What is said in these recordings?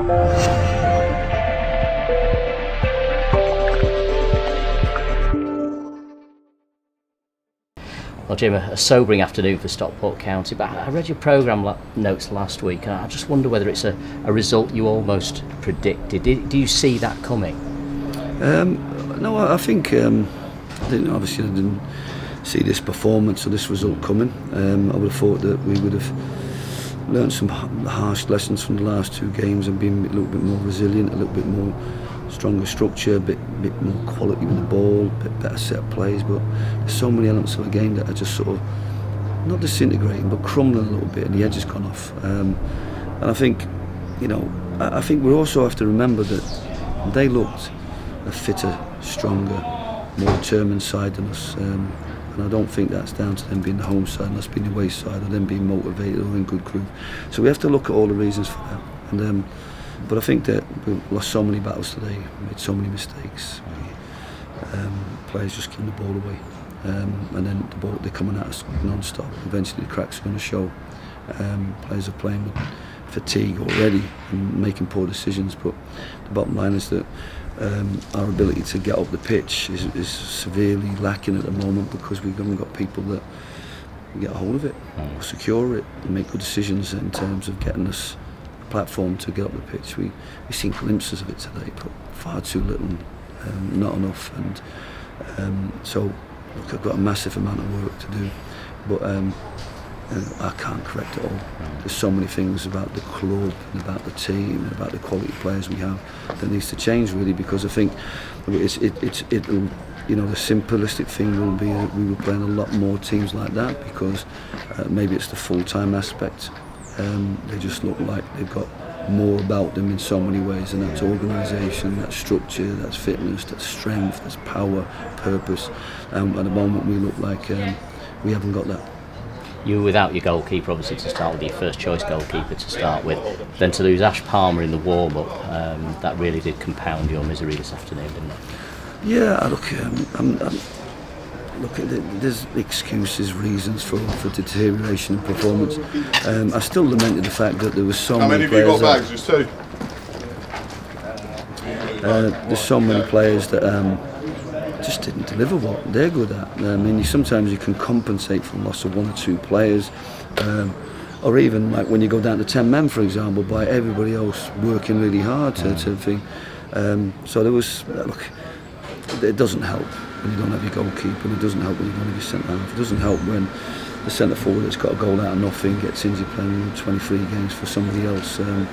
Well, Jim, a sobering afternoon for Stockport County, but I read your programme notes last week, and I just wonder whether it's a result you almost predicted. Do you see that coming? No, I think obviously I didn't see this performance or this result coming. I would have thought that we would have learned some harsh lessons from the last two games and been a little bit more resilient, a little bit more stronger structure, a bit more quality with the ball, a bit better set plays. But there's so many elements of a game that are just sort of not disintegrating but crumbling a little bit, and the edge has gone off. And I think, I think we also have to remember that they looked a fitter, stronger, more determined side than us. And I don't think that's down to them being the home side and us being the away side, or them being motivated or in good groove. So we have to look at all the reasons for that. And but I think that we lost so many battles today, made so many mistakes. Players just giving the ball away, and then the ball, they're coming at us non-stop. Eventually the cracks are going to show. Players are playing with fatigue already and making poor decisions. But the bottom line is that our ability to get up the pitch is severely lacking at the moment, because we haven't got people that get a hold of it, secure it, and make good decisions in terms of getting us platform to get up the pitch. We've seen glimpses of it today, but far too little, not enough. And so look, I've got a massive amount of work to do, but I can't correct it all. There's so many things about the club and about the team and about the quality players we have that needs to change, really, because I think it'll, the simplistic thing will be that we will play in a lot more teams like that, because maybe it's the full-time aspect. They just look like they've got more about them in so many ways, and that's organisation, that's structure, that's fitness, that's strength, that's power, purpose. At the moment we look like we haven't got that. You were without your goalkeeper, obviously, to start with, your first choice goalkeeper to start with. Then to lose Ash Palmer in the warm-up, that really did compound your misery this afternoon, didn't it? Yeah, look, there's excuses, reasons for deterioration in performance. I still lamented the fact that there was so many players. How many have you got bags? Just two. There's so many players that just didn't deliver what they're good at. I mean, sometimes you can compensate for the loss of one or two players, or even like when you go down to 10 men, for example, by everybody else working really hard to think. So there was, look, it doesn't help when you don't have your goalkeeper, and it doesn't help when you don't have your centre half. It doesn't help when the centre forward that's got a goal out of nothing gets injured playing 23 games for somebody else. It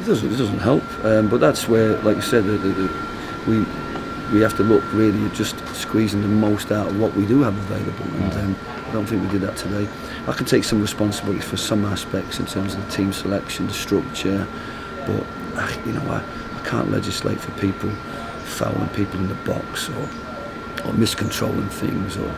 doesn't help. But that's where, like you said, we have to look really at just squeezing the most out of what we do have available, and I don't think we did that today. I can take some responsibility for some aspects in terms of the team selection, the structure, but I can't legislate for people fouling people in the box, or miscontrolling things, or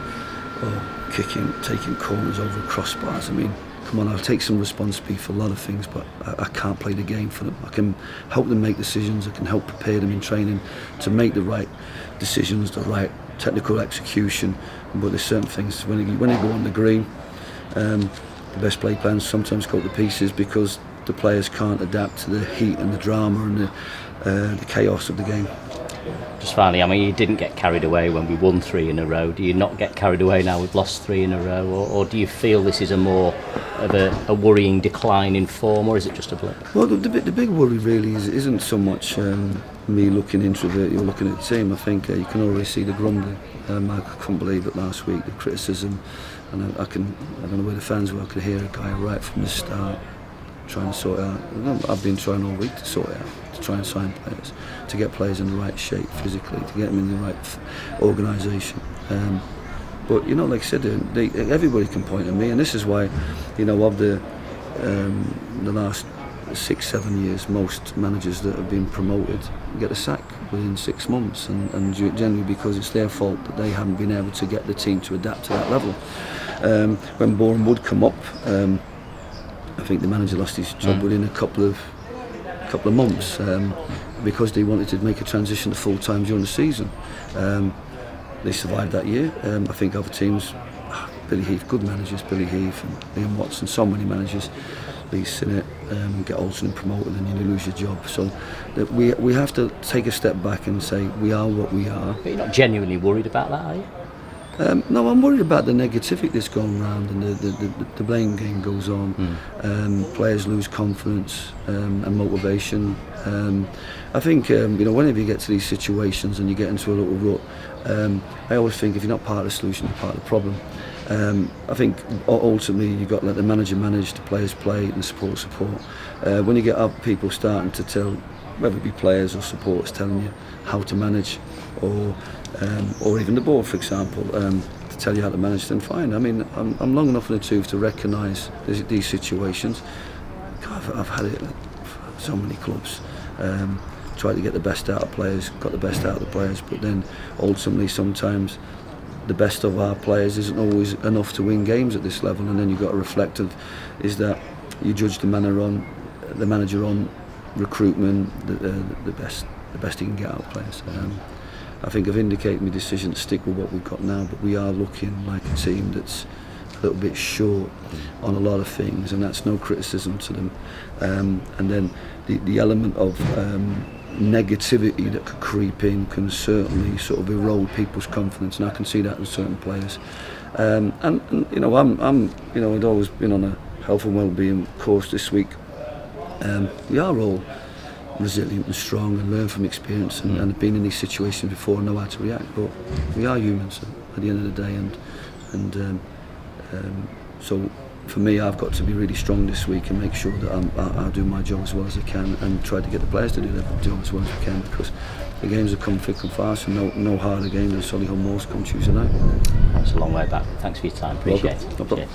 taking corners over crossbars. I mean, come on, I'll take some responsibility for a lot of things, but I can't play the game for them. I can help them make decisions, I can help prepare them in training to make the right decisions, the right technical execution, but there's certain things, when they go on the green, the best play plans sometimes go to pieces because the players can't adapt to the heat and the drama and the chaos of the game. Just finally, I mean, you didn't get carried away when we won 3 in a row. Do you not get carried away now we've lost 3 in a row, or do you feel this is a more of a worrying decline in form, or is it just a blip? Well, the big worry really isn't so much me looking introverted or looking at the team. I think you can already see the grumbling. I couldn't believe it last week, the criticism, and I don't know where the fans were. I could hear a guy right from the start trying to sort it out. I've been trying all week to sort it out, to try and sign players, to get players in the right shape physically, to get them in the right organisation. But like I said, everybody can point at me, and this is why, of the last 6-7 years, most managers that have been promoted get a sack within 6 months, and generally because it's their fault that they haven't been able to get the team to adapt to that level. When Boreham would come up, I think the manager lost his job within a couple of months because they wanted to make a transition to full-time during the season. They survived that year. I think other teams, Billy Heath, good managers, Billy Heath and Liam Watson, so many managers, lease in it, get Alton promoted, and you lose your job. So that we have to take a step back and say we are what we are. But you're not genuinely worried about that, are you? No, I'm worried about the negativity that's going around, and the blame game goes on. Players lose confidence and motivation. I think whenever you get to these situations and you get into a little rut, I always think if you're not part of the solution, you're part of the problem. I think ultimately you've got to let the manager manage, the players play, and the support. When you get up, people starting to tell, whether it be players or supporters, telling you how to manage, or even the board, for example, to tell you how to manage, then fine. I mean, I'm long enough in the tooth to recognise these situations. God, I've had it at so many clubs. Tried to get the best out of players, got the best out of the players, but then ultimately sometimes the best of our players isn't always enough to win games at this level, and then you've got to reflect of, is that you judge the manager on recruitment, the best he can get out of players. I think I've indicated my decision to stick with what we've got now, but we are looking like a team that's a little bit short on a lot of things, and that's no criticism to them. And then the element of negativity that could creep in can certainly sort of erode people's confidence, and I can see that in certain players. And I'd always been on a health and well-being course this week. We are all resilient and strong and learn from experience, and have been in these situations before and know how to react, but we are humans at the end of the day, and so for me, I've got to be really strong this week and make sure that I do my job as well as I can, and try to get the players to do their job as well as we can, because the games have come thick and fast, and no harder game than Solihull Moors come Tuesday night. That's a long way back. Thanks for your time. Appreciate it. No problem.